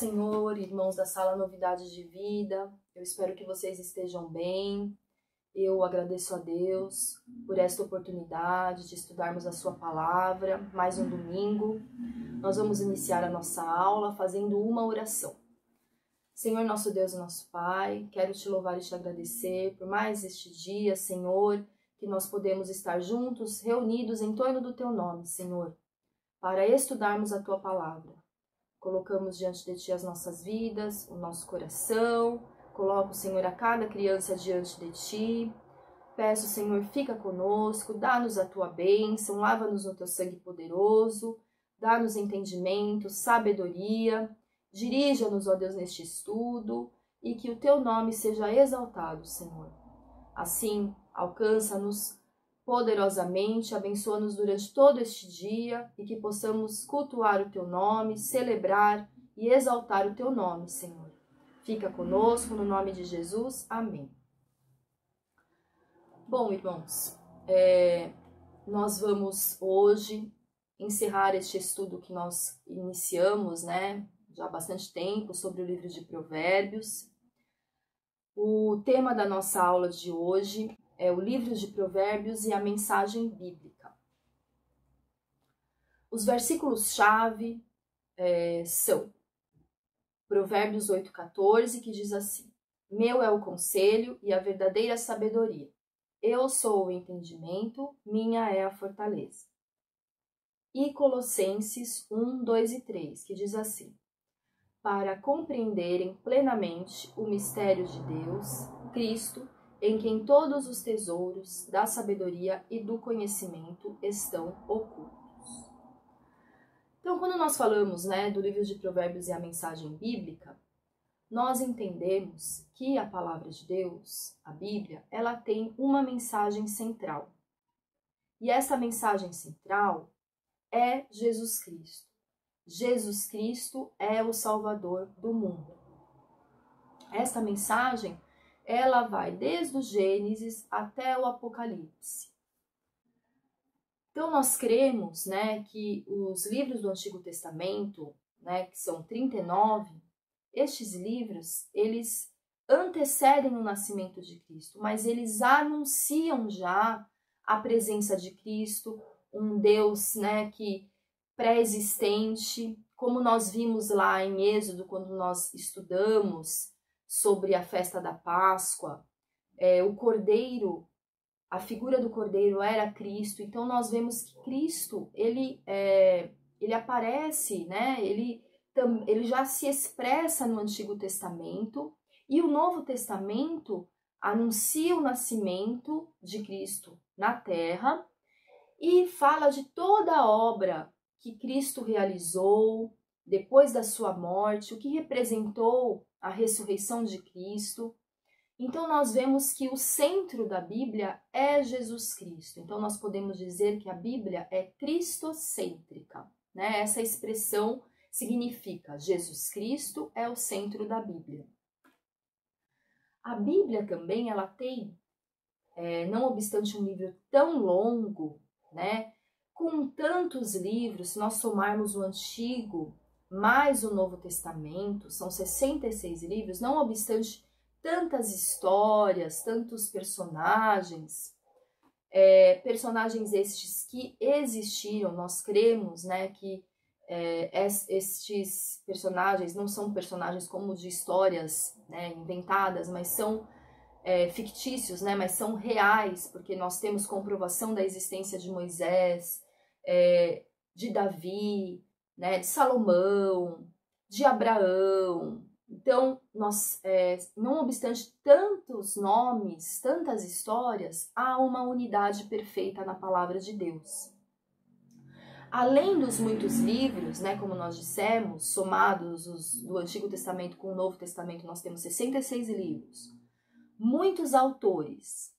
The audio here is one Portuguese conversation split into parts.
Senhor, irmãos da Sala Novidades de Vida. Eu espero que vocês estejam bem. Eu agradeço a Deus por esta oportunidade de estudarmos a sua palavra, mais um domingo. Nós vamos iniciar a nossa aula fazendo uma oração. Senhor, nosso Deus e nosso Pai, quero te louvar e te agradecer por mais este dia, Senhor, que nós podemos estar juntos, reunidos em torno do teu nome, Senhor, para estudarmos a tua palavra. Colocamos diante de Ti as nossas vidas, o nosso coração. Coloco, Senhor, a cada criança diante de Ti. Peço, Senhor, fica conosco, dá-nos a Tua bênção, lava-nos no Teu sangue poderoso, dá-nos entendimento, sabedoria. Dirija-nos, ó Deus, neste estudo e que o Teu nome seja exaltado, Senhor. Assim, alcança-nos poderosamente, abençoa-nos durante todo este dia e que possamos cultuar o Teu nome, celebrar e exaltar o Teu nome, Senhor. Fica conosco, no nome de Jesus. Amém. Bom, irmãos, nós vamos hoje encerrar este estudo que nós iniciamos, já há bastante tempo, sobre o livro de Provérbios. O tema da nossa aula de hoje é o livro de Provérbios e a mensagem bíblica. Os versículos-chave são Provérbios 8,14, que diz assim: Meu é o conselho e a verdadeira sabedoria. Eu sou o entendimento, minha é a fortaleza. E Colossenses 1, 2 e 3, que diz assim: Para compreenderem plenamente o mistério de Deus, Cristo, em quem todos os tesouros da sabedoria e do conhecimento estão ocultos. Então, quando nós falamos do livro de Provérbios e a mensagem bíblica, nós entendemos que a palavra de Deus, a Bíblia, ela tem uma mensagem central. E essa mensagem central é Jesus Cristo. Jesus Cristo é o Salvador do mundo. Essa mensagem, ela vai desde o Gênesis até o Apocalipse. Então, nós cremos que os livros do Antigo Testamento, que são 39, estes livros, eles antecedem o nascimento de Cristo, mas eles anunciam já a presença de Cristo, um Deus que pré-existente, como nós vimos lá em Êxodo, quando nós estudamos sobre a festa da Páscoa, o Cordeiro, a figura do Cordeiro era Cristo. Então nós vemos que Cristo, ele aparece, ele já se expressa no Antigo Testamento, e o Novo Testamento anuncia o nascimento de Cristo na Terra e fala de toda a obra que Cristo realizou depois da sua morte, o que representou a ressurreição de Cristo. Então nós vemos que o centro da Bíblia é Jesus Cristo. Então nós podemos dizer que a Bíblia é cristocêntrica, Essa expressão significa Jesus Cristo é o centro da Bíblia. A Bíblia também, ela tem, não obstante um livro tão longo, com tantos livros, se nós somarmos o Antigo mais o Novo Testamento, são 66 livros, não obstante tantas histórias, tantos personagens, personagens estes que existiram, nós cremos que estes personagens não são personagens como de histórias inventadas, mas são fictícios, mas são reais, porque nós temos comprovação da existência de Moisés, de Davi, de Salomão, de Abraão. Então, nós, não obstante tantos nomes, tantas histórias, há uma unidade perfeita na palavra de Deus. Além dos muitos livros, como nós dissemos, somados os do Antigo Testamento com o Novo Testamento, nós temos 66 livros. Muitos autores,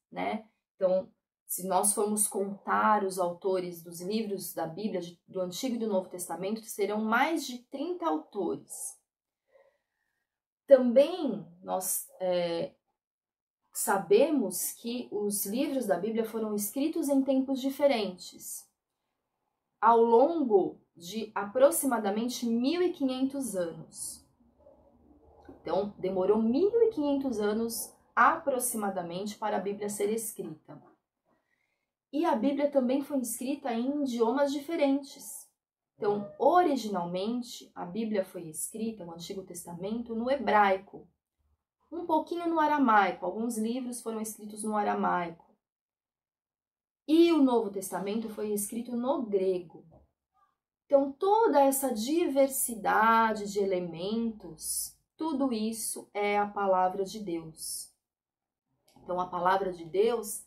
Então, se nós formos contar os autores dos livros da Bíblia, do Antigo e do Novo Testamento, serão mais de 30 autores. Também nós sabemos que os livros da Bíblia foram escritos em tempos diferentes, ao longo de aproximadamente 1500 anos. Então, demorou 1500 anos aproximadamente para a Bíblia ser escrita. E a Bíblia também foi escrita em idiomas diferentes. Então, originalmente, a Bíblia foi escrita, o Antigo Testamento, no hebraico, um pouquinho no aramaico. Alguns livros foram escritos no aramaico. E o Novo Testamento foi escrito no grego. Então, toda essa diversidade de elementos, tudo isso é a palavra de Deus. Então, a palavra de Deus,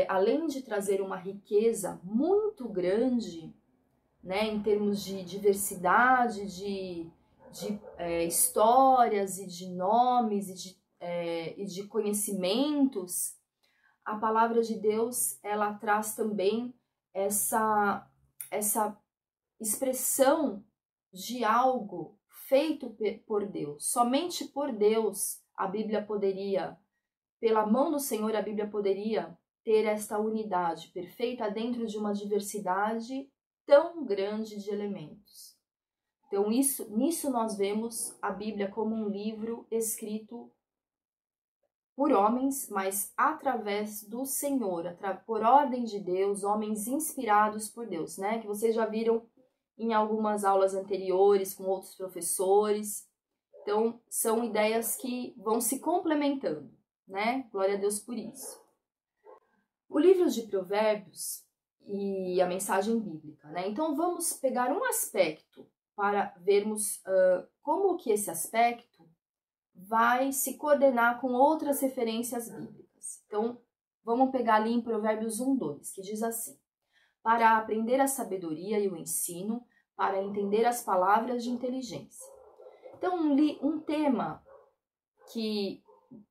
além de trazer uma riqueza muito grande, né, em termos de diversidade, de histórias e de nomes e de conhecimentos, a palavra de Deus, ela traz também essa expressão de algo feito por Deus. Somente por Deus a Bíblia poderia, pela mão do Senhor, a Bíblia poderia ter esta unidade perfeita dentro de uma diversidade tão grande de elementos. Então, nisso nós vemos a Bíblia como um livro escrito por homens, mas através do Senhor, por ordem de Deus, homens inspirados por Deus, né? Que vocês já viram em algumas aulas anteriores com outros professores. Então, são ideias que vão se complementando, né? Glória a Deus por isso. O livro de Provérbios e a mensagem bíblica, né? Então, vamos pegar um aspecto para vermos como que esse aspecto vai se coordenar com outras referências bíblicas. Então, vamos pegar ali em Provérbios 1:2, que diz assim: para aprender a sabedoria e o ensino, para entender as palavras de inteligência. Então, um tema que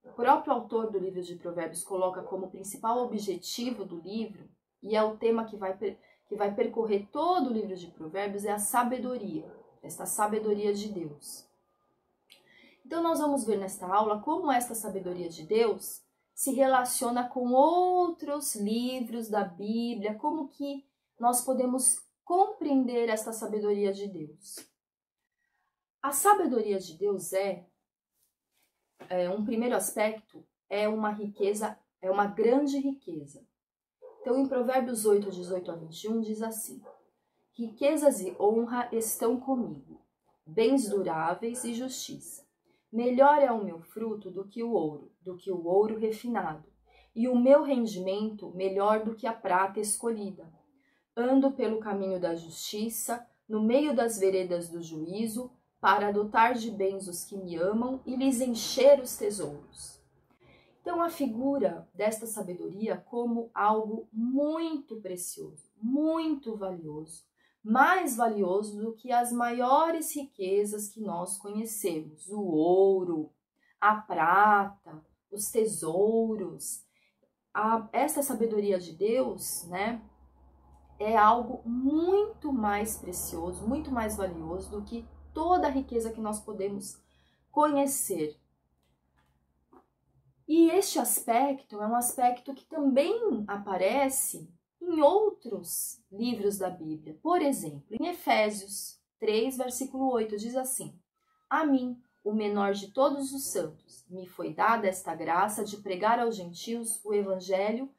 o próprio autor do livro de Provérbios coloca como principal objetivo do livro, e é o tema que vai percorrer todo o livro de Provérbios, é a sabedoria, esta sabedoria de Deus. Então, nós vamos ver nesta aula como esta sabedoria de Deus se relaciona com outros livros da Bíblia, como que nós podemos compreender esta sabedoria de Deus. A sabedoria de Deus um primeiro aspecto, é uma riqueza, é uma grande riqueza. Então, em Provérbios 8:18-21, diz assim: riquezas e honra estão comigo, bens duráveis e justiça. Melhor é o meu fruto do que o ouro refinado, e o meu rendimento melhor do que a prata escolhida. Ando pelo caminho da justiça, no meio das veredas do juízo, para dotar de bens os que me amam e lhes encher os tesouros. Então, a figura desta sabedoria como algo muito precioso, muito valioso, mais valioso do que as maiores riquezas que nós conhecemos, o ouro, a prata, os tesouros. Essa sabedoria de Deus, né, é algo muito mais precioso, muito mais valioso do que toda a riqueza que nós podemos conhecer. E este aspecto é um aspecto que também aparece em outros livros da Bíblia. Por exemplo, em Efésios 3, versículo 8, diz assim: a mim, o menor de todos os santos, me foi dada esta graça de pregar aos gentios o evangelho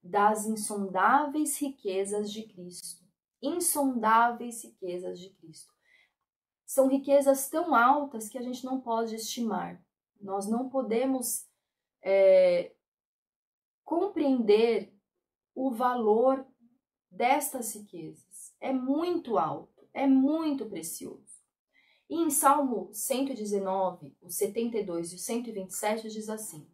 das insondáveis riquezas de Cristo. Insondáveis riquezas de Cristo. São riquezas tão altas que a gente não pode estimar. Nós não podemos compreender o valor destas riquezas. É muito alto, é muito precioso. E em Salmo 119, o 72 e o 127 diz assim: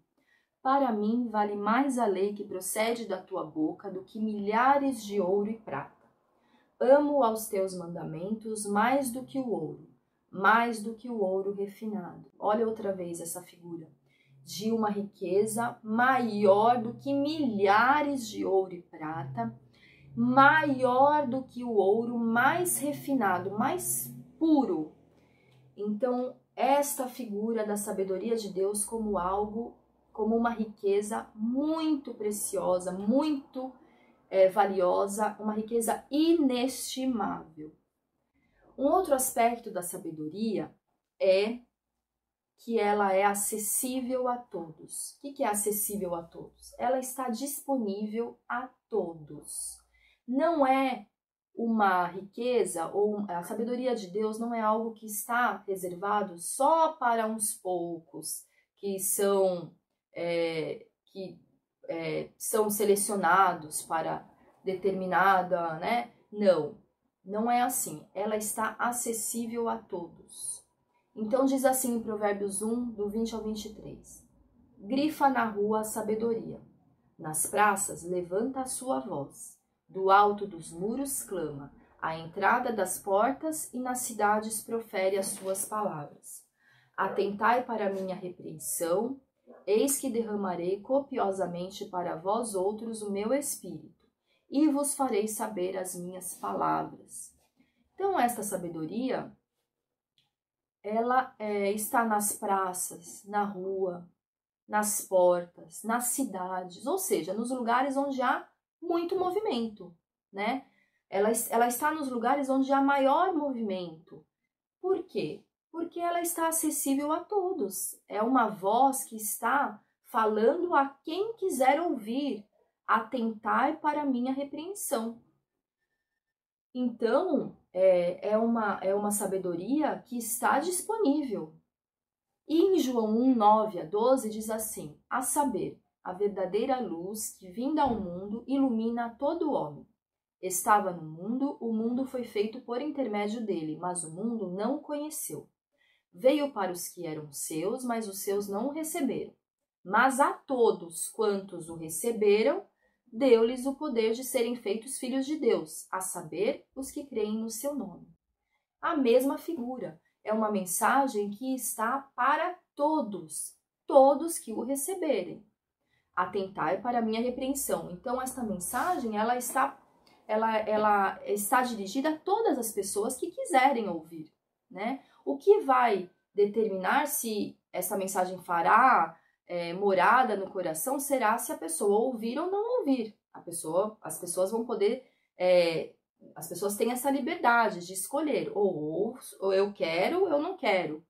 para mim vale mais a lei que procede da tua boca do que milhares de ouro e prata. Amo aos teus mandamentos mais do que o ouro refinado. Olha outra vez essa figura de uma riqueza maior do que milhares de ouro e prata, maior do que o ouro mais refinado, mais puro. Então, esta figura da sabedoria de Deus como algo, como uma riqueza muito preciosa, muito valiosa, uma riqueza inestimável. Um outro aspecto da sabedoria é que ela é acessível a todos. O que é acessível a todos? Ela está disponível a todos. Não é uma riqueza, ou a sabedoria de Deus não é algo que está reservado só para uns poucos, que são selecionados para determinada, né? Não é assim. Ela está acessível a todos. Então diz assim em Provérbios 1, do 20 ao 23. Grifa na rua a sabedoria. Nas praças levanta a sua voz. Do alto dos muros clama. À entrada das portas e nas cidades profere as suas palavras. Atentai para a minha repreensão. Eis que derramarei copiosamente para vós outros o meu espírito, e vos farei saber as minhas palavras. Então, esta sabedoria, ela está nas praças, na rua, nas portas, nas cidades, ou seja, nos lugares onde há muito movimento, né? Ela está nos lugares onde há maior movimento. Por quê? Porque ela está acessível a todos. É uma voz que está falando a quem quiser ouvir. Atentai para a minha repreensão. Então, é uma sabedoria que está disponível. E em João 1, 9 a 12 diz assim, a saber, a verdadeira luz que vinda ao mundo ilumina todo homem. Estava no mundo, o mundo foi feito por intermédio dele, mas o mundo não o conheceu. Veio para os que eram seus, mas os seus não o receberam. Mas a todos quantos o receberam, deu-lhes o poder de serem feitos filhos de Deus, a saber, os que creem no seu nome. A mesma figura, é uma mensagem que está para todos, todos que o receberem. Atentai para a minha repreensão. Então, esta mensagem, ela está dirigida a todas as pessoas que quiserem ouvir, né? O que vai determinar se essa mensagem fará morada no coração será se a pessoa ouvir ou não ouvir. As pessoas vão poder, as pessoas têm essa liberdade de escolher, ou eu quero ou eu não quero.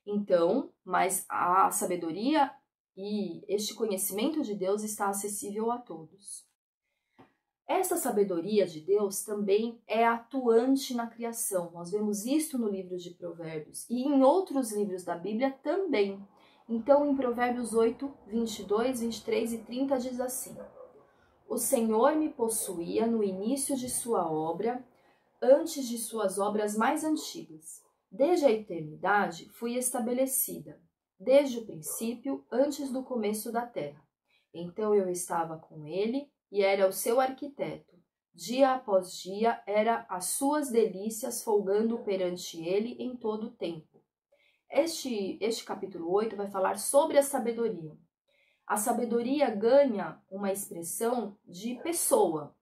Então, mas a sabedoria e este conhecimento de Deus está acessível a todos. Essa sabedoria de Deus também é atuante na criação. Nós vemos isto no livro de Provérbios e em outros livros da Bíblia também. Então, em Provérbios 8, 22, 23 e 30 diz assim: O Senhor me possuía no início de sua obra, antes de suas obras mais antigas. Desde a eternidade fui estabelecida, desde o princípio, antes do começo da terra. Então eu estava com ele e era o seu arquiteto. Dia após dia era as suas delícias folgando perante ele em todo o tempo. Este capítulo 8 vai falar sobre a sabedoria. A sabedoria ganha uma expressão de pessoa.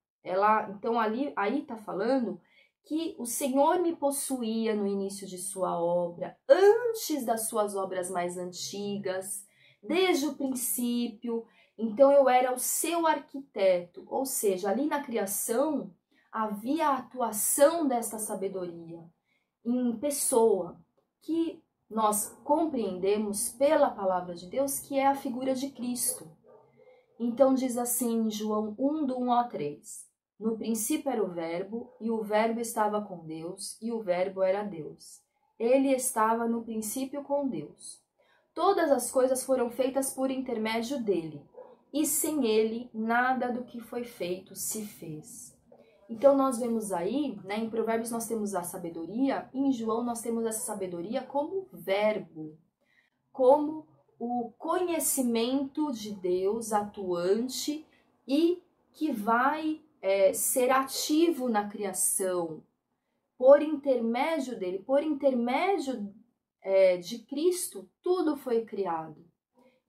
Então aí está falando que o Senhor me possuía no início de sua obra, antes das suas obras mais antigas, desde o princípio. Então eu era o seu arquiteto, ou seja, ali na criação havia a atuação desta sabedoria em pessoa, que nós compreendemos pela palavra de Deus que é a figura de Cristo. Então diz assim em João 1, do 1 ao 3. No princípio era o Verbo, e o Verbo estava com Deus, e o Verbo era Deus. Ele estava no princípio com Deus. Todas as coisas foram feitas por intermédio dele, e sem ele nada do que foi feito se fez. Então nós vemos aí, né, em Provérbios nós temos a sabedoria, e em João nós temos essa sabedoria como verbo, como o conhecimento de Deus atuante e que vai ser ativo na criação, por intermédio dele, por intermédio de Cristo, tudo foi criado.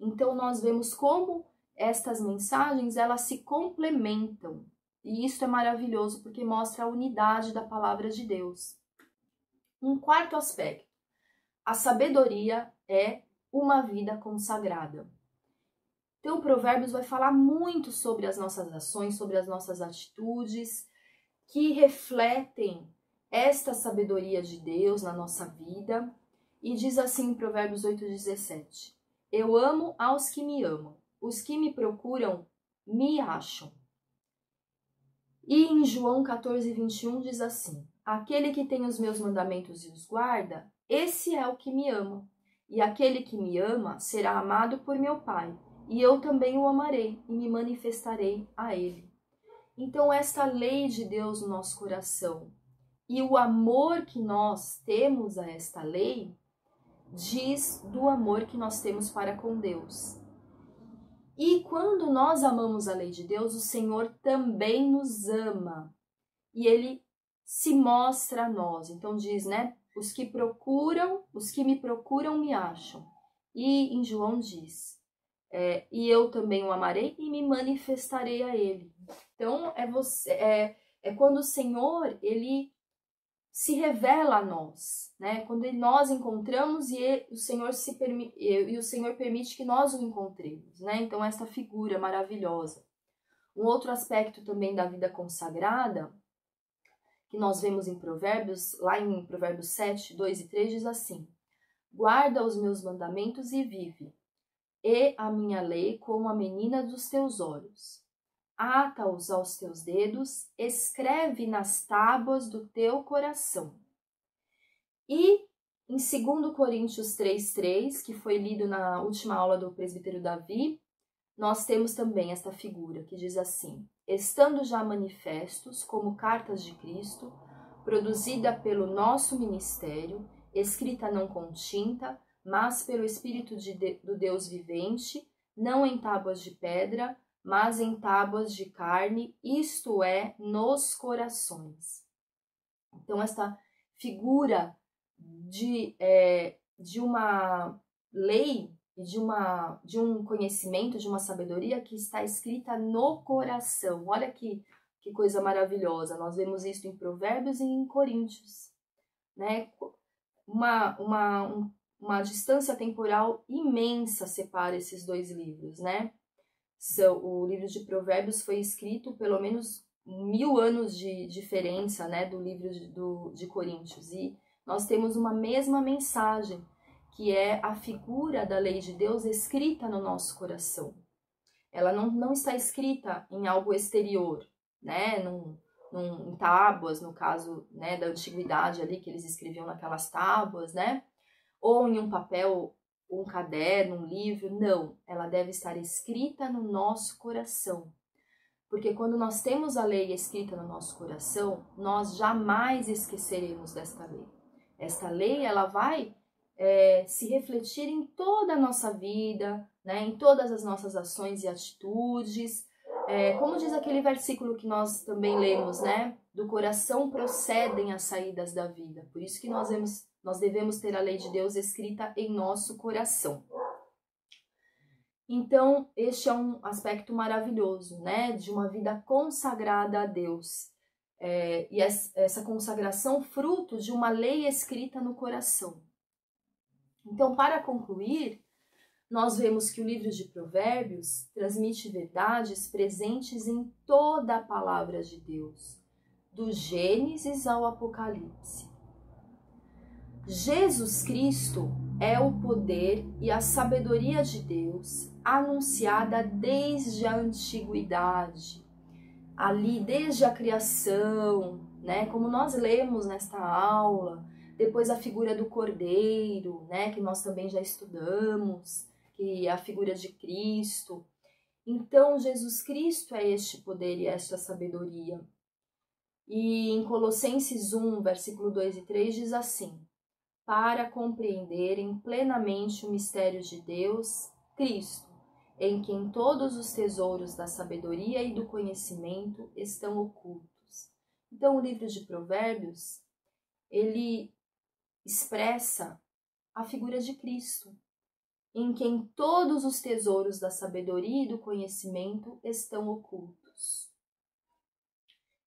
Então nós vemos como estas mensagens elas se complementam. E isso é maravilhoso porque mostra a unidade da palavra de Deus. Um quarto aspecto. A sabedoria é uma vida consagrada. Então, o Provérbios vai falar muito sobre as nossas ações, sobre as nossas atitudes, que refletem esta sabedoria de Deus na nossa vida. E diz assim em Provérbios 8:17: Eu amo aos que me amam, os que me procuram me acham. E em João 14:21 diz assim: Aquele que tem os meus mandamentos e os guarda, esse é o que me ama. E aquele que me ama será amado por meu Pai, e eu também o amarei e me manifestarei a ele. Então, esta lei de Deus no nosso coração e o amor que nós temos a esta lei diz do amor que nós temos para com Deus. E quando nós amamos a lei de Deus, o Senhor também nos ama. E ele se mostra a nós. Então diz, né? Os que me procuram me acham. E em João diz, e eu também o amarei e me manifestarei a ele. Então é quando o Senhor, ele se revela a nós, né? Quando nós encontramos e o Senhor permite que nós o encontremos, né? Então esta figura maravilhosa. Um outro aspecto também da vida consagrada que nós vemos em Provérbios, lá em Provérbios 7, 2 e 3 diz assim: Guarda os meus mandamentos e vive, e a minha lei como a menina dos teus olhos. Ata-os aos teus dedos, escreve nas tábuas do teu coração. E em 2 Coríntios 3:3, que foi lido na última aula do presbítero Davi, nós temos também esta figura que diz assim: Estando já manifestos como cartas de Cristo, produzida pelo nosso ministério, escrita não com tinta, mas pelo Espírito do Deus vivente, não em tábuas de pedra, mas em tábuas de carne, isto é, nos corações. Então, esta figura de uma lei e de um conhecimento, de uma sabedoria que está escrita no coração. Olha que coisa maravilhosa. Nós vemos isso em Provérbios e em Coríntios, né? Uma distância temporal imensa separa esses dois livros, né? O livro de Provérbios foi escrito pelo menos 1000 anos de diferença, né, do livro de Coríntios. E nós temos uma mesma mensagem, que é a figura da lei de Deus escrita no nosso coração. Ela não está escrita em algo exterior, né, em tábuas, no caso, né, da antiguidade ali, que eles escreviam naquelas tábuas, né, ou em um papel, um caderno, um livro. Não, ela deve estar escrita no nosso coração. Porque quando nós temos a lei escrita no nosso coração, nós jamais esqueceremos desta lei. Esta lei, ela vai se refletir em toda a nossa vida, né, em todas as nossas ações e atitudes. Como diz aquele versículo que nós também lemos, né? Do coração procedem as saídas da vida. Por isso que nós devemos ter a lei de Deus escrita em nosso coração. Então, este é um aspecto maravilhoso, né? De uma vida consagrada a Deus. E essa consagração fruto de uma lei escrita no coração. Então, para concluir, nós vemos que o livro de Provérbios transmite verdades presentes em toda a palavra de Deus, do Gênesis ao Apocalipse. Jesus Cristo é o poder e a sabedoria de Deus anunciada desde a antiguidade, ali desde a criação, né? Como nós lemos nesta aula, depois a figura do Cordeiro, né? Que nós também já estudamos, que é a figura de Cristo. Então, Jesus Cristo é este poder e esta sabedoria. E em Colossenses 1, versículo 2 e 3 diz assim: para compreenderem plenamente o mistério de Deus, Cristo, em quem todos os tesouros da sabedoria e do conhecimento estão ocultos. Então, o livro de Provérbios, ele expressa a figura de Cristo, em quem todos os tesouros da sabedoria e do conhecimento estão ocultos.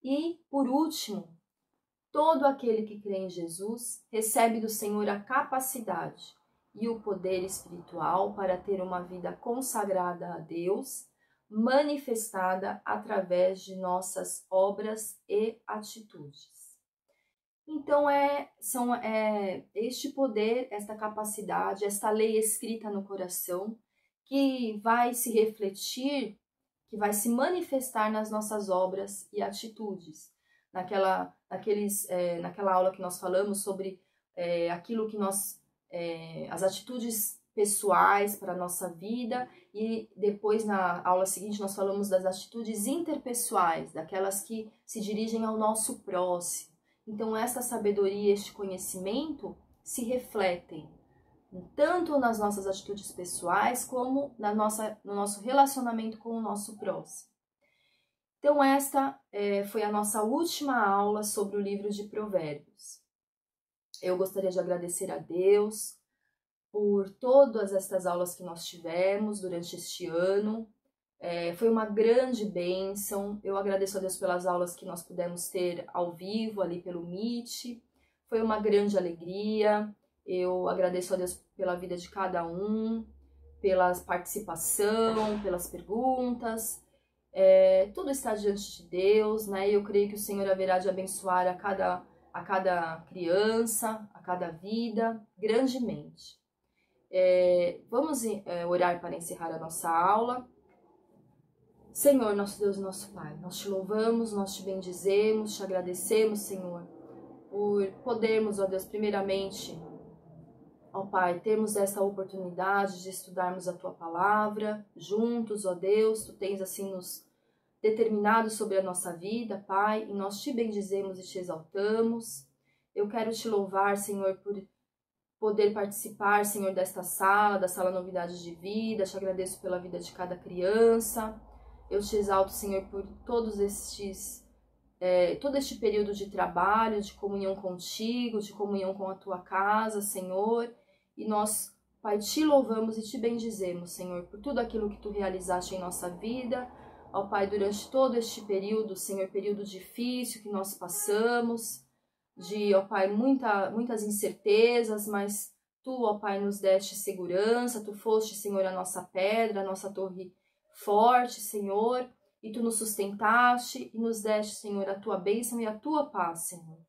E, por último, todo aquele que crê em Jesus recebe do Senhor a capacidade e o poder espiritual para ter uma vida consagrada a Deus, manifestada através de nossas obras e atitudes. Então, este poder, esta capacidade, esta lei escrita no coração, que vai se refletir, que vai se manifestar nas nossas obras e atitudes. Naquela aula que nós falamos sobre aquilo que as atitudes pessoais para a nossa vida, e depois na aula seguinte nós falamos das atitudes interpessoais, daquelas que se dirigem ao nosso próximo. Então essa sabedoria, este conhecimento se refletem tanto nas nossas atitudes pessoais como no nosso relacionamento com o nosso próximo. Então esta foi a nossa última aula sobre o livro de Provérbios. Eu gostaria de agradecer a Deus por todas estas aulas que nós tivemos durante este ano. Foi uma grande bênção. Eu agradeço a Deus pelas aulas que nós pudemos ter ao vivo, ali pelo Meet. Foi uma grande alegria. Eu agradeço a Deus pela vida de cada um, pela participação, pelas perguntas. Tudo está diante de Deus, né? Eu creio que o Senhor haverá de abençoar a cada criança, a cada vida, grandemente. Vamos orar para encerrar a nossa aula. Senhor, nosso Deus e nosso Pai, nós te louvamos, nós te bendizemos, te agradecemos, Senhor, por podermos, ó Deus, primeiramente, ó Pai, termos essa oportunidade de estudarmos a Tua Palavra juntos, ó Deus. Tu tens assim nos determinado sobre a nossa vida, Pai, e nós te bendizemos e te exaltamos. Eu quero te louvar, Senhor, por poder participar, Senhor, desta sala, da Sala Novidades de Vida. Te agradeço pela vida de cada criança. Eu te exalto, Senhor, por todo este período de trabalho, de comunhão contigo, de comunhão com a tua casa, Senhor. E nós, Pai, te louvamos e te bendizemos, Senhor, por tudo aquilo que tu realizaste em nossa vida. Ó Pai, durante todo este período, Senhor, período difícil que nós passamos, ó Pai, muitas incertezas, mas tu, ó Pai, nos deste segurança. Tu foste, Senhor, a nossa pedra, a nossa torre forte, Senhor, e tu nos sustentaste e nos deste, Senhor, a tua bênção e a tua paz, Senhor.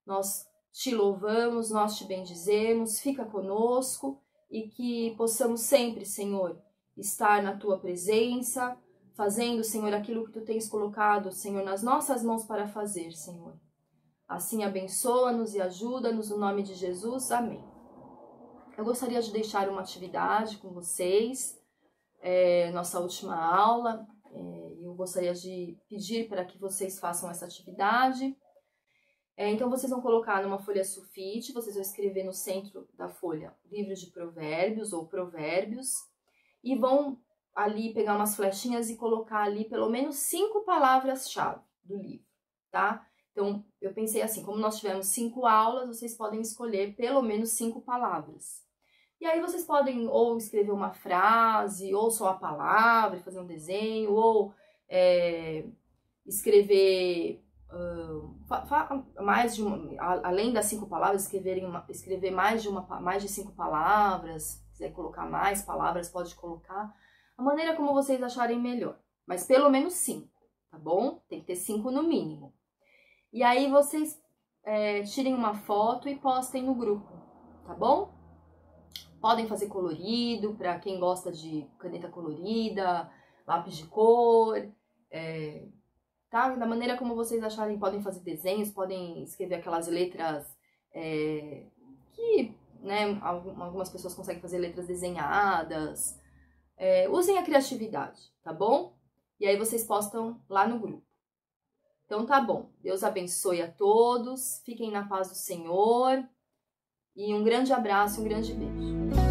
Nós te louvamos, nós te bendizemos, fica conosco e que possamos sempre, Senhor, estar na tua presença, fazendo, Senhor, aquilo que tu tens colocado, Senhor, nas nossas mãos para fazer, Senhor. Assim abençoa-nos e ajuda-nos no nome de Jesus. Amém. Eu gostaria de deixar uma atividade com vocês, nossa última aula. Eu gostaria de pedir para que vocês façam essa atividade. Então, vocês vão colocar numa folha sulfite, vocês vão escrever no centro da folha livro de provérbios ou provérbios, e vão ali pegar umas flechinhas e colocar ali pelo menos 5 palavras-chave do livro, tá? Então, eu pensei assim, como nós tivemos 5 aulas, vocês podem escolher pelo menos 5 palavras. E aí vocês podem ou escrever uma frase, ou só a palavra, fazer um desenho, ou escrever mais de além das 5 palavras, escrever mais de 5 palavras. Se quiser colocar mais palavras, pode colocar. A maneira como vocês acharem melhor. Mas pelo menos 5, tá bom? Tem que ter 5 no mínimo. E aí vocês tirem uma foto e postem no grupo, tá bom? Podem fazer colorido, para quem gosta de caneta colorida, lápis de cor, tá? Da maneira como vocês acharem, podem fazer desenhos, podem escrever aquelas letras que, né, algumas pessoas conseguem fazer letras desenhadas. Usem a criatividade, tá bom? E aí vocês postam lá no grupo. Então tá bom. Deus abençoe a todos, fiquem na paz do Senhor e um grande abraço, um grande beijo.